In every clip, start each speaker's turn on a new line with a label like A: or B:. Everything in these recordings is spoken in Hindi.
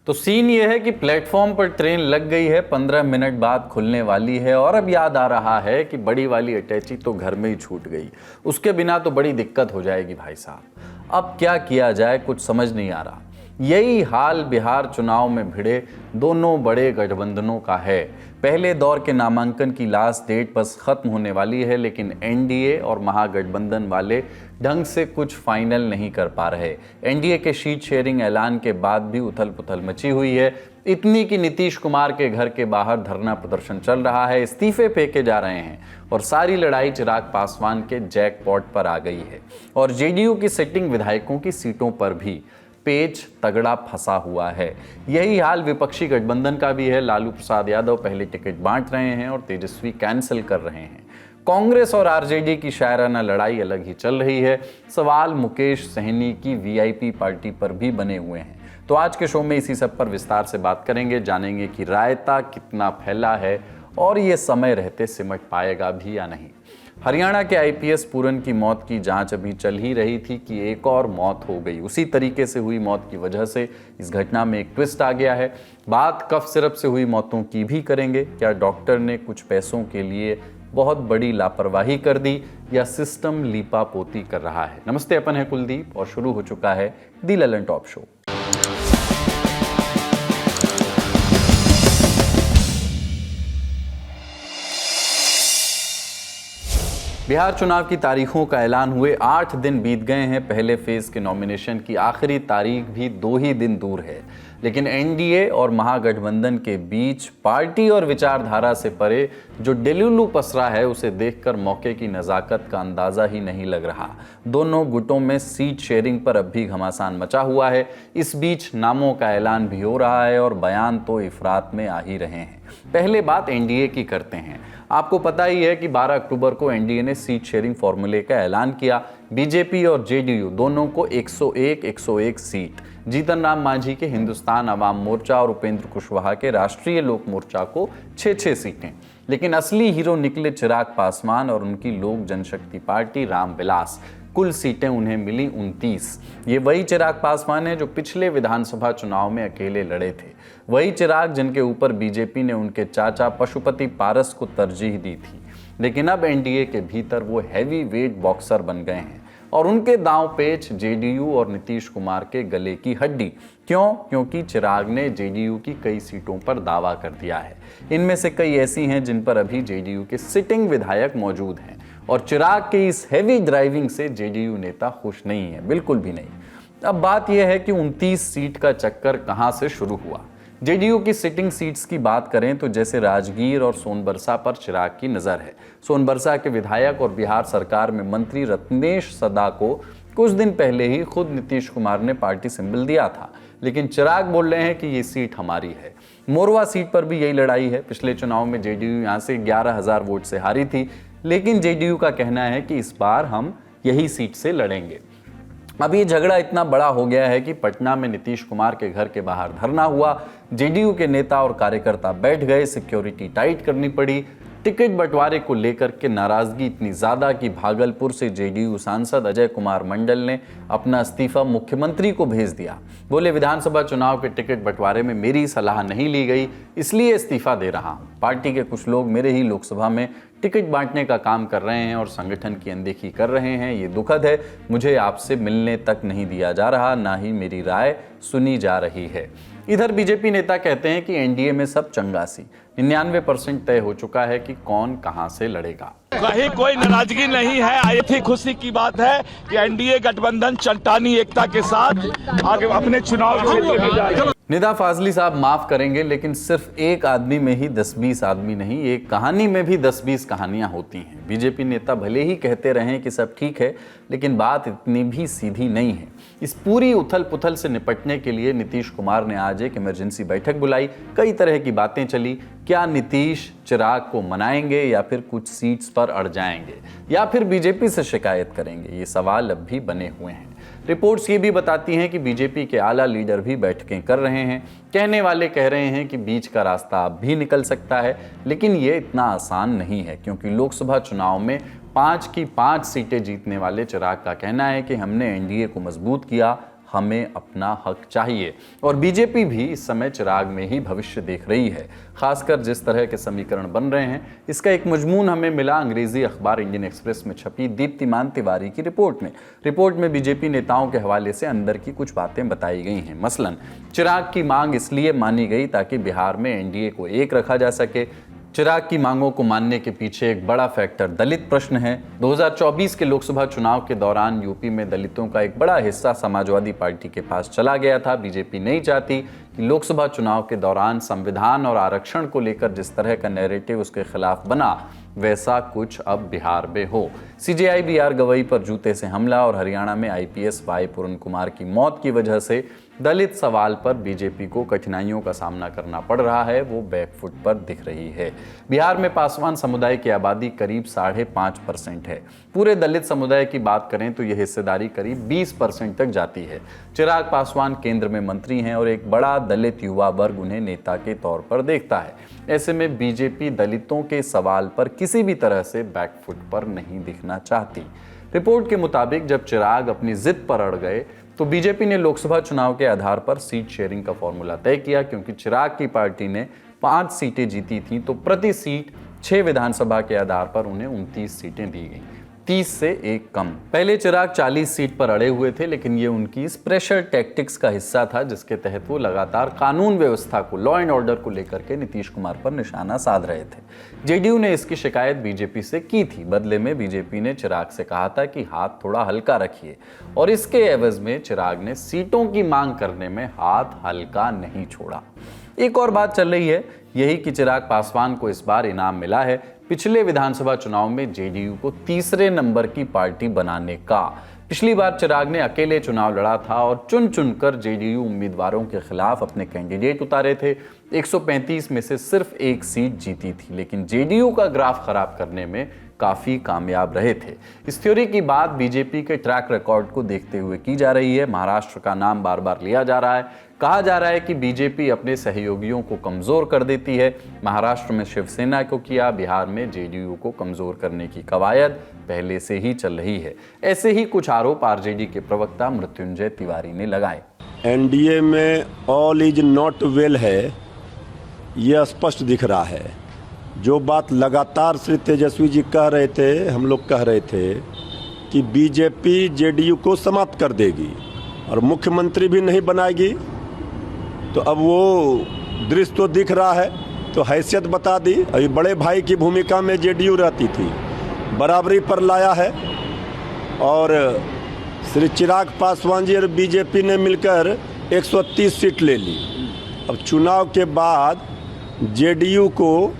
A: तो सीन ये है कि प्लेटफॉर्म पर ट्रेन लग गई है, 15 मिनट बाद खुलने वाली है और अब याद आ रहा है कि बड़ी वाली अटैची तो घर में ही छूट गई। उसके बिना तो बड़ी दिक्कत हो जाएगी भाई साहब। अब क्या किया जाए कुछ समझ नहीं आ रहा। यही हाल बिहार चुनाव में भिड़े दोनों बड़े गठबंधनों का है। पहले दौर के नामांकन की लास्ट डेट बस खत्म होने वाली है, लेकिन एनडीए और महागठबंधन वाले ढंग से कुछ फाइनल नहीं कर पा रहे। एनडीए के सीट शेयरिंग ऐलान के बाद भी उथल पुथल मची हुई है, इतनी कि नीतीश कुमार के घर के बाहर धरना प्रदर्शन चल रहा है, इस्तीफे फेंके जा रहे हैं और सारी लड़ाई चिराग पासवान के जैकपॉट पर आ गई है। और जेडीयू की सिटिंग विधायकों की सीटों पर भी पेच तगड़ा फंसा हुआ है। यही हाल विपक्षी गठबंधन का भी है। लालू प्रसाद यादव पहले टिकट बांट रहे हैं और तेजस्वी कैंसिल कर रहे हैं। कांग्रेस और आरजेडी की शायराना लड़ाई अलग ही चल रही है। सवाल मुकेश सहनी की वीआईपी पार्टी पर भी बने हुए हैं। तो आज के शो में इसी सब पर विस्तार से बात करेंगे, जानेंगे कि रायता कितना फैला है और ये समय रहते सिमट पाएगा भी या नहीं। हरियाणा के आईपीएस पूरन की मौत की जांच अभी चल ही रही थी कि एक और मौत हो गई। उसी तरीके से हुई मौत की वजह से इस घटना में एक ट्विस्ट आ गया है। बात कफ सिरप से हुई मौतों की भी करेंगे। क्या डॉक्टर ने कुछ पैसों के लिए बहुत बड़ी लापरवाही कर दी या सिस्टम लीपापोती कर रहा है? नमस्ते, अपन है कुलदीप और शुरू हो चुका है दी ललन टॉप शो। बिहार चुनाव की तारीखों का ऐलान हुए 8 दिन बीत गए हैं। पहले फेज के नॉमिनेशन की आखिरी तारीख भी 2 ही दिन दूर है, लेकिन एनडीए और महागठबंधन के बीच पार्टी और विचारधारा से परे जो डेलुलू पसरा है, उसे देखकर मौके की नज़ाकत का अंदाज़ा ही नहीं लग रहा। दोनों गुटों में सीट शेयरिंग पर अब भी घमासान मचा हुआ है। इस बीच नामों का ऐलान भी हो रहा है और बयान तो इफरात में आ ही रहे हैं। पहले बात एनडीए की करते हैं। आपको पता ही है कि 12 अक्टूबर को एनडीए ने सीट शेयरिंग फॉर्मूले का ऐलान किया। बीजेपी और जेडीयू दोनों को 101 सीट, जीतन राम मांझी के हिंदुस्तान अवाम मोर्चा और उपेंद्र कुशवाहा के राष्ट्रीय लोक मोर्चा को 6 सीटें। लेकिन असली हीरो निकले चिराग पासवान और उनकी लोक जनशक्ति पार्टी रामविलास। कुल सीटें उन्हें मिली 29। ये वही चिराग पासवान है जो पिछले विधानसभा चुनाव में अकेले लड़े थे। वही चिराग जिनके ऊपर बीजेपी ने उनके चाचा पशुपति पारस को तरजीह दी थी। लेकिन अब एनडीए के भीतर वो हैवी वेट बॉक्सर बन गए हैं और उनके दांव पेच जेडीयू और नीतीश कुमार के गले की हड्डी। क्यों? क्योंकि चिराग ने जेडीयू की कई सीटों पर दावा कर दिया है। इनमें से कई ऐसी हैं जिन पर अभी जेडीयू के सिटिंग विधायक मौजूद हैं और चिराग के इस हैवी ड्राइविंग से जेडीयू नेता खुश नहीं है, बिल्कुल भी नहीं। अब बात यह है कि 29 सीट का चक्कर कहां से शुरू हुआ। जेडीयू की सिटिंग सीट्स की बात करें तो जैसे राजगीर और सोनबरसा पर चिराग की नज़र है। सोनबरसा के विधायक और बिहार सरकार में मंत्री रत्नेश सदा को कुछ दिन पहले ही खुद नीतीश कुमार ने पार्टी सिंबल दिया था, लेकिन चिराग बोल रहे हैं कि ये सीट हमारी है। मोरवा सीट पर भी यही लड़ाई है। पिछले चुनाव में जेडीयू यहाँ से 11,000 वोट से हारी थी, लेकिन जेडीयू का कहना है कि इस बार हम यही सीट से लड़ेंगे। अब ये झगड़ा इतना बड़ा हो गया है कि पटना में नीतीश कुमार के घर के बाहर धरना हुआ। जेडीयू के नेता और कार्यकर्ता बैठ गए, सिक्योरिटी टाइट करनी पड़ी। टिकट बंटवारे को लेकर के नाराजगी इतनी ज्यादा कि भागलपुर से जेडीयू सांसद अजय कुमार मंडल ने अपना इस्तीफा मुख्यमंत्री को भेज दिया। बोले, विधानसभा चुनाव के टिकट बंटवारे में मेरी सलाह नहीं ली गई, इसलिए इस्तीफा दे रहा हूं। पार्टी के कुछ लोग मेरे ही लोकसभा में टिकट बांटने का काम कर रहे हैं और संगठन की अनदेखी कर रहे हैं। ये दुखद है। मुझे आपसे मिलने तक नहीं दिया जा रहा, ना ही मेरी राय सुनी जा रही है। इधर बीजेपी नेता कहते हैं कि एनडीए में सब चंगासी, 99% तय हो चुका है कि कौन कहां से लड़ेगा।
B: कहीं कोई नाराजगी नहीं है। ऐसी खुशी की बात है कि एनडीए गठबंधन चट्टानी एकता के साथ आगे अपने चुनाव क्षेत्र में जाएगा।
A: निदा फाजली साहब माफ करेंगे, लेकिन सिर्फ एक आदमी में ही 10-20 आदमी नहीं, एक कहानी में भी 10-20 कहानियां होती हैं। बीजेपी नेता भले ही कहते रहें कि सब ठीक है, लेकिन बात इतनी भी सीधी नहीं है। इस पूरी उथल पुथल से निपटने के लिए नीतीश कुमार ने आज एक इमरजेंसी बैठक बुलाई। कई तरह की बातें चली। क्या नीतीश चिराग को मनाएंगे या फिर कुछ सीट्स पर अड़ जाएंगे या फिर बीजेपी से शिकायत करेंगे? ये सवाल अब भी बने हुए हैं। रिपोर्ट्स ये भी बताती हैं कि बीजेपी के आला लीडर भी बैठकें कर रहे हैं। कहने वाले कह रहे हैं कि बीच का रास्ता अब भी निकल सकता है, लेकिन ये इतना आसान नहीं है, क्योंकि लोकसभा चुनाव में 5 की 5 सीटें जीतने वाले चिराग का कहना है कि हमने एनडीए को मजबूत किया, हमें अपना हक चाहिए। और बीजेपी भी इस समय चिराग में ही भविष्य देख रही है। खासकर जिस तरह के समीकरण बन रहे हैं, इसका एक मजमून हमें मिला अंग्रेजी अखबार इंडियन एक्सप्रेस में छपी दीप्तिमान तिवारी की रिपोर्ट में। रिपोर्ट में बीजेपी नेताओं के हवाले से अंदर की कुछ बातें बताई गई हैं। मसलन चिराग की मांग इसलिए मानी गई ताकि बिहार में एनडीए को एक रखा जा सके। चिराग की मांगों को मानने के पीछे एक बड़ा फैक्टर दलित प्रश्न है। 2024 के लोकसभा चुनाव के दौरान यूपी में दलितों का एक बड़ा हिस्सा समाजवादी पार्टी के पास चला गया था। बीजेपी नहीं चाहती कि लोकसभा चुनाव के दौरान संविधान और आरक्षण को लेकर जिस तरह का नैरेटिव उसके खिलाफ बना, वैसा कुछ अब बिहार में हो। सीजेआई बीआर गवई पर जूते से हमला और हरियाणा में आईपीएस वाई पूरन कुमार की मौत की वजह से दलित सवाल पर बीजेपी को कठिनाइयों का सामना करना पड़ रहा है, वो बैकफुट पर दिख रही है। बिहार में पासवान समुदाय की आबादी करीब 5.5% है। पूरे दलित समुदाय की बात करें तो यह हिस्सेदारी करीब 20% तक जाती है। चिराग पासवान केंद्र में मंत्री हैं और एक बड़ा दलित युवा वर्ग उन्हें नेता के तौर पर देखता है। ऐसे में बीजेपी दलितों के सवाल पर किसी भी तरह से बैकफुट पर नहीं दिखना चाहती। रिपोर्ट के मुताबिक जब चिराग अपनी जिद पर अड़ गए तो बीजेपी ने लोकसभा चुनाव के आधार पर सीट शेयरिंग का फॉर्मूला तय किया। क्योंकि चिराग की पार्टी ने 5 सीटें जीती थी तो प्रति सीट 6 विधानसभा के आधार पर उन्हें 29 सीटें दी गई, 30 से 1 कम। पहले चिराग 40 सीट पर अड़े हुए थे, लेकिन ये उनकी इस प्रेशर टैक्टिक्स का हिस्सा था जिसके तहत वो लगातार कानून व्यवस्था को, लॉ एंड ऑर्डर को लेकर के नीतीश कुमार पर निशाना साध रहे थे। जेडीयू ने इसकी शिकायत बीजेपी से की थी। बदले में बीजेपी ने चिराग से कहा था कि हाथ थोड़ा हल्का रखिए, और इसके एवज में चिराग ने सीटों की मांग करने में हाथ हल्का नहीं छोड़ा। एक और बात चल रही है, यही कि चिराग पासवान को इस बार इनाम मिला है पिछले विधानसभा चुनाव में जेडीयू को तीसरे नंबर की पार्टी बनाने का। पिछली बार चिराग ने अकेले चुनाव लड़ा था और चुन चुनकर जेडीयू उम्मीदवारों के खिलाफ अपने कैंडिडेट उतारे थे। 135 में से सिर्फ 1 सीट जीती थी, लेकिन जेडीयू का ग्राफ खराब करने में काफी कामयाब रहे थे। इस थ्योरी की बात बीजेपी के ट्रैक रिकॉर्ड को देखते हुए की जा रही है। महाराष्ट्र का नाम बार बार लिया जा रहा है। कहा जा रहा है कि बीजेपी अपने सहयोगियों को कमजोर कर देती है। महाराष्ट्र में शिवसेना को किया, बिहार में जेडीयू को कमजोर करने की कवायद पहले से ही चल रही है। ऐसे ही कुछ आरोप आरजेडी के प्रवक्ता मृत्युंजय तिवारी ने लगाए।
C: एनडीए में ऑल इज नॉट वेल है, यह स्पष्ट दिख रहा है। जो बात लगातार श्री तेजस्वी जी कह रहे थे, हम लोग कह रहे थे कि बीजेपी जेडीयू को समाप्त कर देगी और मुख्यमंत्री भी नहीं बनाएगी, तो अब वो दृश्य तो दिख रहा है, तो हैसियत बता दी। अभी बड़े भाई की भूमिका में जेडीयू रहती थी, बराबरी पर लाया है, और श्री चिराग पासवान जी और बीजेपी ने मिलकर 130 सीट ले ली। अब चुनाव के बाद जेडीयू को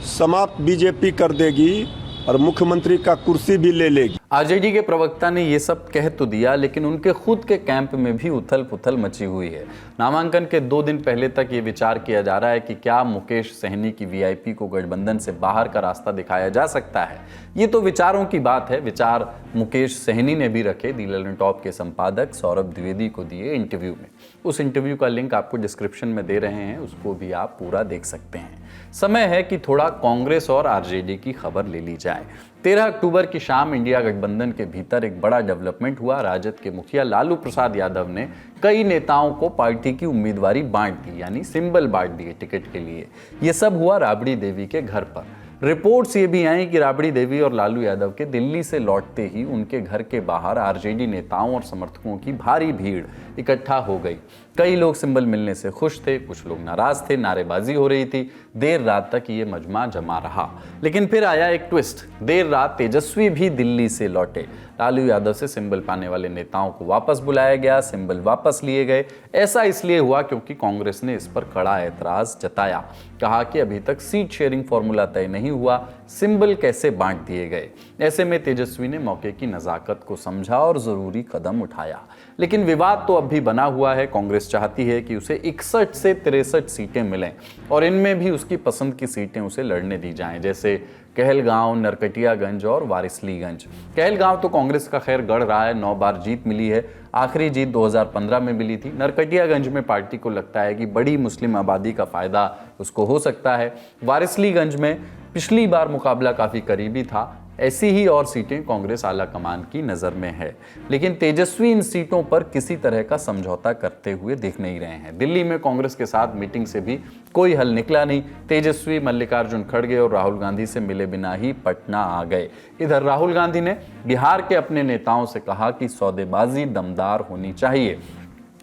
C: समाप्त बीजेपी कर देगी और मुख्यमंत्री का कुर्सी भी ले लेगी।
A: आरजेडी के प्रवक्ता ने ये सब कह तो दिया, लेकिन उनके खुद के कैंप में भी उथल पुथल मची हुई है। नामांकन के 2 दिन पहले तक ये विचार किया जा रहा है कि क्या मुकेश सहनी की वीआईपी को गठबंधन से बाहर का रास्ता दिखाया जा सकता है। ये तो विचारों की बात है। विचार मुकेश सहनी ने भी रखे, दी ललन टॉप के संपादक सौरभ द्विवेदी को दिए इंटरव्यू में। उस इंटरव्यू का लिंक आपको डिस्क्रिप्शन में दे रहे हैं, उसको भी आप पूरा देख सकते हैं। समय है कि थोड़ा कांग्रेस और आरजेडी की खबर ले ली जाए। 13 अक्टूबर की शाम इंडिया गठबंधन के भीतर एक बड़ा डेवलपमेंट हुआ। राजद के मुखिया लालू प्रसाद यादव ने कई नेताओं को पार्टी की उम्मीदवारी बांट दी, यानी सिंबल बांट दिए टिकट के लिए। ये सब हुआ राबड़ी देवी के घर पर। रिपोर्ट्स ये भी आई कि राबड़ी देवी और लालू यादव के दिल्ली से लौटते ही उनके घर के बाहर आरजेडी नेताओं और समर्थकों की भारी भीड़ इकट्ठा हो गई। कई लोग सिंबल मिलने से खुश थे, कुछ लोग नाराज थे, नारेबाजी हो रही थी। देर रात तक ये मजमा जमा रहा, लेकिन फिर आया एक ट्विस्ट। देर रात तेजस्वी भी दिल्ली से लौटे। लालू यादव से सिंबल पाने वाले नेताओं को वापस बुलाया गया, सिंबल वापस लिए गए। ऐसा इसलिए हुआ क्योंकि कांग्रेस ने इस पर कड़ा ऐतराज जताया। कहा कि अभी तक सीट शेयरिंग फॉर्मूला तय नहीं हुआ, सिंबल कैसे बांट दिए गए। ऐसे में तेजस्वी ने मौके की नजाकत को समझा और जरूरी कदम उठाया। लेकिन विवाद तो अब भी बना हुआ है। कांग्रेस चाहती है कि उसे 61 से 63 सीटें मिलें और इनमें भी उसकी पसंद की सीटें उसे लड़ने दी जाएं, जैसे कहलगांव, नरकटियागंज और वारिसलीगंज। कहलगांव तो कांग्रेस का खैर गढ़ रहा है, 9 बार जीत मिली है। आखिरी जीत 2015 में मिली थी। नरकटियागंज में पार्टी को लगता है कि बड़ी मुस्लिम आबादी का फायदा उसको हो सकता है। वारिसलीगंज में पिछली बार मुकाबला काफ़ी करीबी था, ऐसी ही और सीटें कांग्रेस आला कमान की नज़र में है, लेकिन तेजस्वी इन सीटों पर किसी तरह का समझौता करते हुए दिख नहीं रहे हैं। दिल्ली में कांग्रेस के साथ मीटिंग से भी कोई हल निकला नहीं। तेजस्वी मल्लिकार्जुन खड़गे और राहुल गांधी से मिले बिना ही पटना आ गए। इधर राहुल गांधी ने बिहार के अपने नेताओं से कहा कि सौदेबाजी दमदार होनी चाहिए।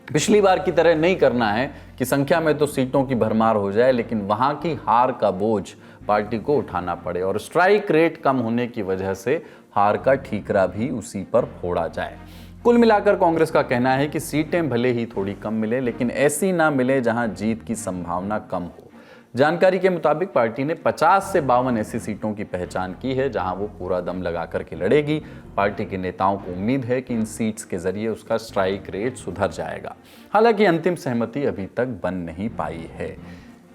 A: पिछली बार की तरह नहीं करना है कि संख्या में तो सीटों की भरमार हो जाए, लेकिन वहां की हार का बोझ पार्टी को उठाना पड़े और स्ट्राइक रेट कम होने की वजह से हार का ठीकरा भी उसी पर फोड़ा जाए। कुल मिलाकर कांग्रेस का कहना है कि सीटें भले ही थोड़ी कम मिले, लेकिन ऐसी ना मिले जहां जीत की संभावना कम हो। जानकारी के मुताबिक पार्टी ने 50 से 52 ऐसी सीटों की पहचान की है जहां वो पूरा दम लगा करके लड़ेगी। पार्टी के नेताओं को उम्मीद है कि इन सीट्स के जरिए उसका स्ट्राइक रेट सुधर जाएगा। हालांकि अंतिम सहमति अभी तक बन नहीं पाई है।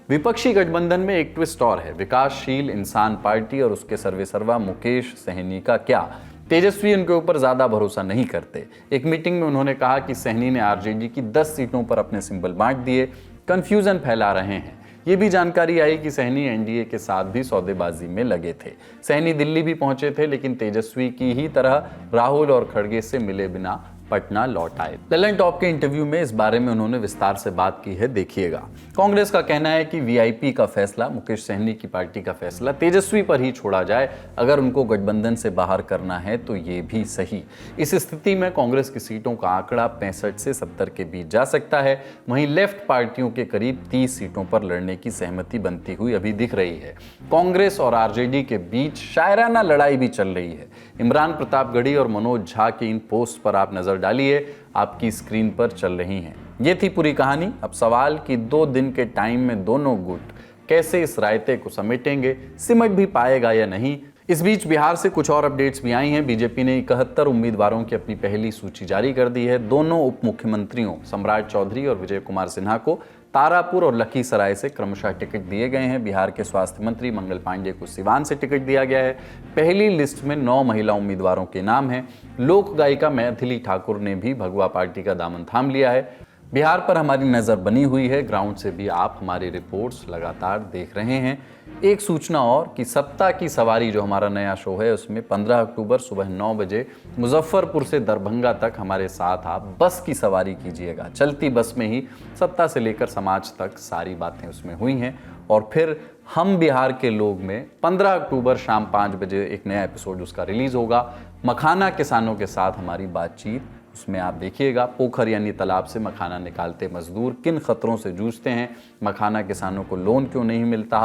A: विपक्षी गठबंधन में एक ट्विस्ट और है। विकासशील इंसान पार्टी और उसके सर्वेसर्वा मुकेश सहनी का क्या? तेजस्वी उनके ऊपर ज्यादा भरोसा नहीं करते। एक मीटिंग में उन्होंने कहा कि सहनी ने आरजेडी की 10 सीटों पर अपने सिंबल बांट दिए, कंफ्यूजन फैला रहे हैं। ये भी जानकारी आई कि सहनी एनडीए के साथ भी सौदेबाजी में लगे थे। सहनी दिल्ली भी पहुंचे थे, लेकिन तेजस्वी की ही तरह राहुल और खड़गे से मिले बिना पटना लौट आए। ललन टॉप के इंटरव्यू में इस बारे में उन्होंने विस्तार से बात की है, देखिएगा। कांग्रेस का कहना है कि वीआईपी का फैसला, मुकेश सहनी की पार्टी का फैसला तेजस्वी पर ही छोड़ा जाए। अगर उनको गठबंधन से बाहर करना है तो ये भी सही। इस स्थिति में कांग्रेस की सीटों का आंकड़ा 65 से 70 के बीच जा सकता है। वहीं लेफ्ट पार्टियों के करीब 30 सीटों पर लड़ने की सहमति बनती हुई अभी दिख रही है। कांग्रेस और आरजेडी के बीच शायराना लड़ाई भी चल रही है। इमरान प्रतापगढ़ी और मनोज झा की इन पोस्ट पर आप नजर डालिए, आपकी स्क्रीन पर चल रही हैं। ये थी पूरी कहानी। अब सवाल कि 2 दिन के टाइम में दोनों गुट कैसे इस रायते को समेटेंगे, सिमट भी पाएगा या नहीं। इस बीच बिहार से कुछ और अपडेट्स भी आई हैं। बीजेपी ने 71 उम्मीदवारों की अपनी पहली सूची जारी कर दी है। दोनों उप मुख्यमंत्रियों सम्राट चौधरी और विजय कुमार सिन्हा को तारापुर और लखीसराय से क्रमशः टिकट दिए गए हैं। बिहार के स्वास्थ्य मंत्री मंगल पांडे को सिवान से टिकट दिया गया है। पहली लिस्ट में 9 महिला उम्मीदवारों के नाम हैं। लोक गायिका मैथिली ठाकुर ने भी भगवा पार्टी का दामन थाम लिया है। बिहार पर हमारी नज़र बनी हुई है। ग्राउंड से भी आप हमारी रिपोर्ट्स लगातार देख रहे हैं। एक सूचना और कि सप्ताह की सवारी जो हमारा नया शो है, उसमें 15 अक्टूबर सुबह 9 बजे मुजफ्फरपुर से दरभंगा तक हमारे साथ आप बस की सवारी कीजिएगा। चलती बस में ही सप्ताह से लेकर समाज तक सारी बातें उसमें हुई हैं। और फिर हम बिहार के लोग में 15 अक्टूबर शाम 5 बजे एक नया एपिसोड उसका रिलीज़ होगा। मखाना किसानों के साथ हमारी बातचीत, उसमें आप देखिएगा पोखर यानी तालाब से मखाना निकालते मजदूर किन खतरों से जूझते हैं, मखाना किसानों को लोन क्यों नहीं मिलता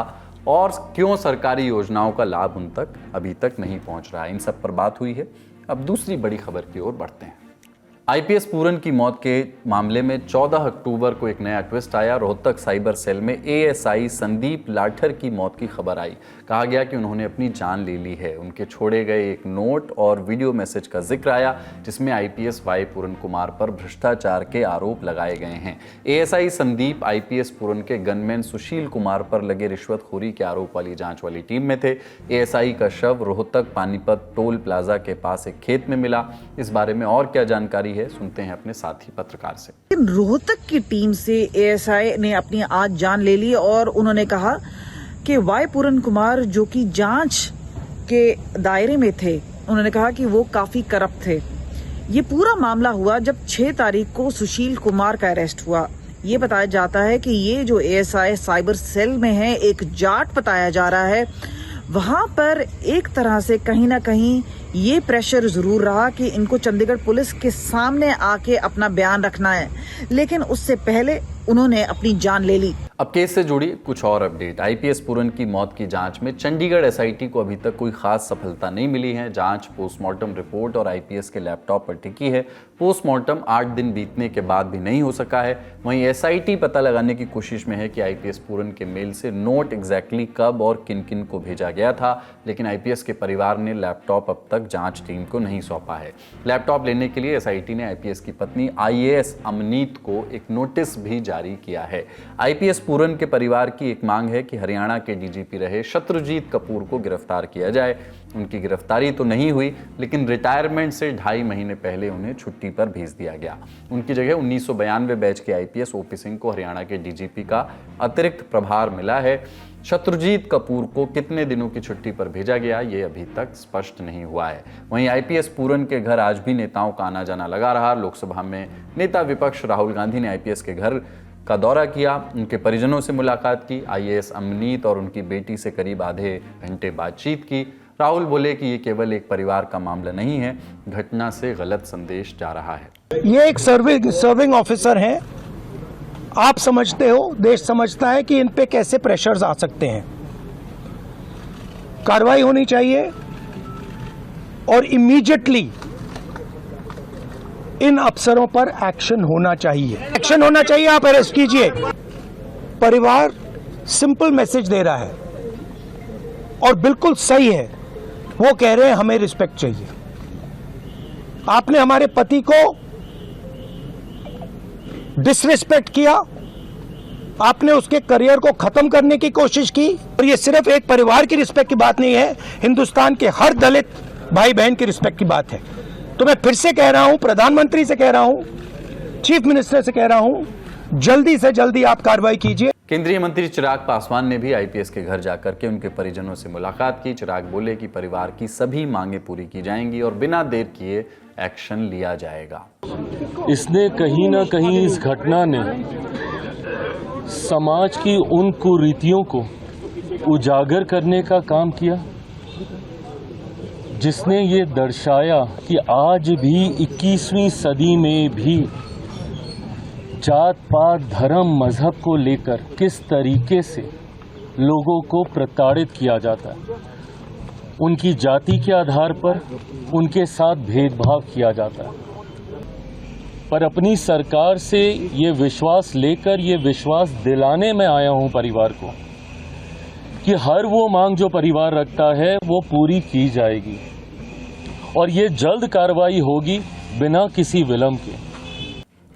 A: और क्यों सरकारी योजनाओं का लाभ उन तक अभी तक नहीं पहुंच रहा है। इन सब पर बात हुई है। अब दूसरी बड़ी खबर की ओर बढ़ते हैं। आईपीएस पूरन की मौत के मामले में 14 अक्टूबर को एक नया ट्विस्ट आया। रोहतक साइबर सेल में एएसआई संदीप लाठर की मौत की खबर आई। कहा गया कि उन्होंने अपनी जान ले ली है। उनके छोड़े गए एक नोट और वीडियो मैसेज का जिक्र आया, जिसमें आईपीएस वाई पूरन कुमार पर भ्रष्टाचार के आरोप लगाए गए हैं। एएसआई संदीप आईपीएस पूरन के गनमैन सुशील कुमार पर लगे रिश्वतखोरी के आरोप वाली जांच वाली टीम में थे। एएसआई का शव रोहतक पानीपत टोल प्लाजा के पास एक खेत में मिला। इस बारे में और क्या जानकारी है, सुनते हैं अपने साथी पत्रकार से।
D: रोहतक की टीम से एएसआई ने अपनी आज जान ले ली और उन्होंने कहा कि वाई पूरन कुमार जो कि जांच के दायरे में थे, उन्होंने कहा कि वो काफी करप्ट थे। ये पूरा मामला हुआ जब 6 तारीख को सुशील कुमार का अरेस्ट हुआ। ये बताया जाता है कि ये जो एएसआई साइबर सेल में है, एक जाट बताया जा रहा है। वहां पर एक तरह से कहीं ना कहीं ये प्रेशर जरूर रहा कि इनको चंडीगढ़ पुलिस के सामने आके अपना बयान रखना है, लेकिन उससे पहले उन्होंने अपनी जान ले ली।
A: अब केस से जुड़ी कुछ और अपडेट। आईपीएस पूरन की मौत की जांच में चंडीगढ़ एसआईटी को अभी तक कोई खास सफलता नहीं मिली है। जांच पोस्टमार्टम रिपोर्ट और आईपीएस के लैपटॉप पर टिकी है। पोस्टमार्टम 8 दिन बीतने के बाद भी नहीं हो सका है। वहीं एसआईटी पता लगाने की कोशिश में है कि आईपीएस पूरन के मेल से नोट एग्जैक्टली कब और किन किन को भेजा गया था, लेकिन आईपीएस के परिवार ने लैपटॉप अब तक जांच टीम को नहीं सौंपा है। लैपटॉप लेने के लिए एसआईटी ने आईपीएस की पत्नी आईएएस अमनीत को एक नोटिस भी जारी किया है। आईपीएस पूरन के परिवार की एक मांग है कि हरियाणा के डीजीपी रहे शत्रुजीत कपूर को गिरफ्तार किया जाए। उनकी गिरफ्तारी तो नहीं हुई, लेकिन रिटायरमेंट से 2.5 महीने पहले उन्हें छुट्टी पर भेज दिया गया। उनकी जगह 1992 बैच के आईपीएस ओपी सिंह को हरियाणा के डीजीपी का अतिरिक्त प्रभार मिला है। शत्रुजीत कपूर को कितने दिनों की छुट्टी पर भेजा गया, ये अभी तक स्पष्ट नहीं हुआ है। वहीं आईपीएस पूरन के घर आज भी नेताओं का आना जाना लगा रहा। लोकसभा में नेता विपक्ष राहुल गांधी ने आईपीएस के घर का दौरा किया, उनके परिजनों से मुलाकात की, आईएएस अमनीत और उनकी बेटी से करीब आधे घंटे बातचीत की। राहुल बोले कि ये केवल एक परिवार का मामला नहीं है, घटना से गलत संदेश जा रहा है।
E: ये एक सर्विंग ऑफिसर हैं, आप समझते हो, देश समझता है कि इन पे कैसे प्रेशर्स आ सकते हैं। कार्रवाई होनी चाहिए और इमीडिएटली इन अफसरों पर एक्शन होना चाहिए। एक्शन होना चाहिए, आप अरेस्ट कीजिए। परिवार सिंपल मैसेज दे रहा है और बिल्कुल सही है, वो कह रहे हैं हमें रिस्पेक्ट चाहिए। आपने हमारे पति को डिसरिस्पेक्ट किया, आपने उसके करियर को खत्म करने की कोशिश की, और ये सिर्फ एक परिवार की रिस्पेक्ट की बात नहीं है, हिंदुस्तान के हर दलित भाई बहन की रिस्पेक्ट की बात है। तो मैं फिर से कह रहा हूं, प्रधानमंत्री से कह रहा हूं, चीफ मिनिस्टर से कह रहा हूं, जल्दी से जल्दी आप कार्रवाई कीजिए।
A: केंद्रीय मंत्री चिराग पासवान ने भी आईपीएस के घर जाकर के उनके परिजनों से मुलाकात की। चिराग बोले कि परिवार की सभी मांगें पूरी की जाएंगी और बिना देर किए एक्शन लिया जाएगा।
F: इसने कहीं ना कहीं, इस घटना ने समाज की उन कुरीतियों को उजागर करने का काम किया, जिसने ये दर्शाया कि आज भी 21वीं सदी में भी जात पात धर्म मजहब को लेकर किस तरीके से लोगों को प्रताड़ित किया जाता है। उनकी जाति के आधार पर उनके साथ भेदभाव किया जाता है। पर अपनी सरकार से ये विश्वास लेकर, ये विश्वास दिलाने में आया हूं परिवार को कि हर वो मांग जो परिवार रखता है वो पूरी की जाएगी और ये जल्द कार्रवाई होगी बिना किसी विलंब के।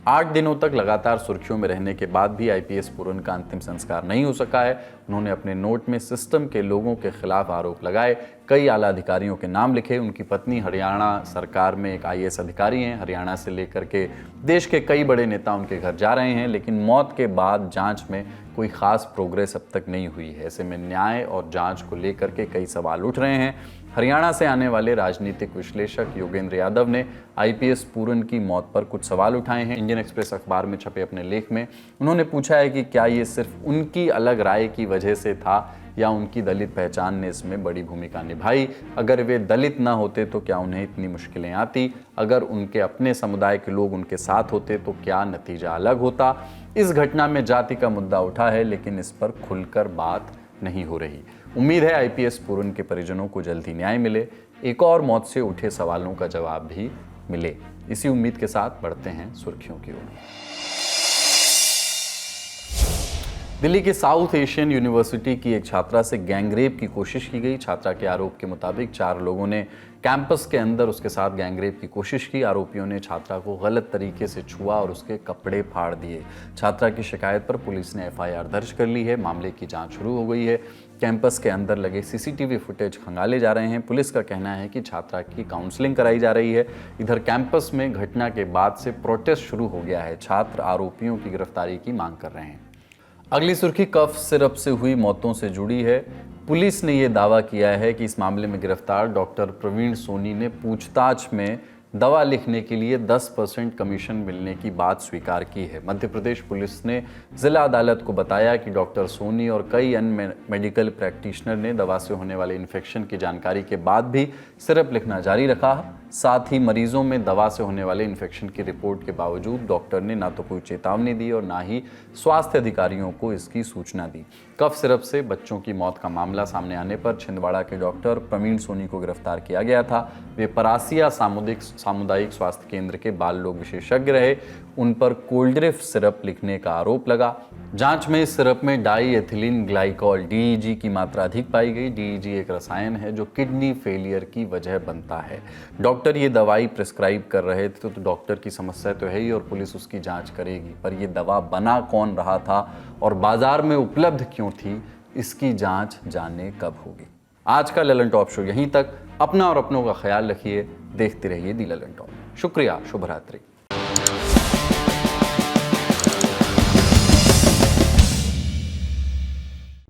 A: 8 दिनों तक लगातार सुर्खियों में रहने के बाद भी आईपीएस पूरन का अंतिम संस्कार नहीं हो सका है। उन्होंने अपने नोट में सिस्टम के लोगों के खिलाफ आरोप लगाए, कई आला अधिकारियों के नाम लिखे। उनकी पत्नी हरियाणा सरकार में एक आईएएस अधिकारी हैं। हरियाणा से लेकर के देश के कई बड़े नेता उनके घर जा रहे हैं, लेकिन मौत के बाद जांच में कोई खास प्रोग्रेस अब तक नहीं हुई है। ऐसे में न्याय और जांच को लेकर के कई सवाल उठ रहे हैं। हरियाणा से आने वाले राजनीतिक विश्लेषक योगेंद्र यादव ने आईपीएस पूरन की मौत पर कुछ सवाल उठाए हैं। इंडियन एक्सप्रेस अखबार में छपे अपने लेख में उन्होंने पूछा है कि क्या ये सिर्फ उनकी अलग राय की वजह से था या उनकी दलित पहचान ने इसमें बड़ी भूमिका निभाई। अगर वे दलित ना होते तो क्या उन्हें इतनी मुश्किलें आती? अगर उनके अपने समुदाय के लोग उनके साथ होते तो क्या नतीजा अलग होता? इस घटना में जाति का मुद्दा उठा है, लेकिन इस पर खुलकर बात नहीं हो रही। उम्मीद है आईपीएस पूरन के परिजनों को जल्दी न्याय मिले, एक और मौत से उठे सवालों का जवाब भी मिले। इसी उम्मीद के साथ बढ़ते हैं सुर्खियों की ओर। दिल्ली के साउथ एशियन यूनिवर्सिटी की एक छात्रा से गैंगरेप की कोशिश की गई। छात्रा के आरोप के मुताबिक 4 लोगों ने कैंपस के अंदर उसके साथ गैंगरेप की कोशिश की। आरोपियों ने छात्रा को गलत तरीके से छुआ और उसके कपड़े फाड़ दिए। छात्रा की शिकायत पर पुलिस ने एफआईआर दर्ज कर ली है। मामले की जांच शुरू हो गई है। कैंपस के अंदर लगे सीसीटीवी फुटेज खंगाले जा रहे हैं। पुलिस का कहना है कि छात्रा की काउंसलिंग कराई जा रही है। इधर कैंपस में घटना के बाद से प्रोटेस्ट शुरू हो गया है। छात्र आरोपियों की गिरफ्तारी की मांग कर रहे हैं। अगली सुर्खी कफ सिरप से हुई मौतों से जुड़ी है। पुलिस ने यह दावा किया है कि इस मामले में गिरफ्तार डॉक्टर प्रवीण सोनी ने पूछताछ में दवा लिखने के लिए 10% कमीशन मिलने की बात स्वीकार की है। मध्य प्रदेश पुलिस ने जिला अदालत को बताया कि डॉक्टर सोनी और कई अन्य मेडिकल प्रैक्टिशनर ने दवा से होने वाले इन्फेक्शन की जानकारी के बाद भी सिरप लिखना जारी रखा। साथ ही मरीजों में दवा से होने वाले इन्फेक्शन की रिपोर्ट के बावजूद डॉक्टर ने ना तो कोई चेतावनी दी और ना ही स्वास्थ्य अधिकारियों को इसकी सूचना दी। कफ सिरप से बच्चों की मौत का मामला सामने आने पर छिंदवाड़ा के डॉक्टर प्रवीण सोनी को गिरफ्तार किया गया था। वे परासिया सामुदायिक स्वास्थ्य केंद्र के बाल रोग विशेषज्ञ रहे। उन पर कोल्ड्रिफ सिरप लिखने का आरोप लगा। जांच में इस सिरप में डाई एथिलीन ग्लाइकॉल DEG की मात्रा अधिक पाई गई। DEG एक रसायन है जो किडनी फेलियर की वजह बनता है। डॉक्टर ये दवाई प्रिस्क्राइब कर रहे थे तो डॉक्टर की समस्या तो है ही और पुलिस उसकी जांच करेगी, पर यह दवा बना कौन रहा था और बाजार में उपलब्ध क्यों थी, इसकी जांच जाने कब होगी। आज का ललन टॉप शो यहीं तक। अपना और अपनों का ख्याल रखिए। देखते रहिए दी ललन टॉप। शुक्रिया। शुभ रात्रि।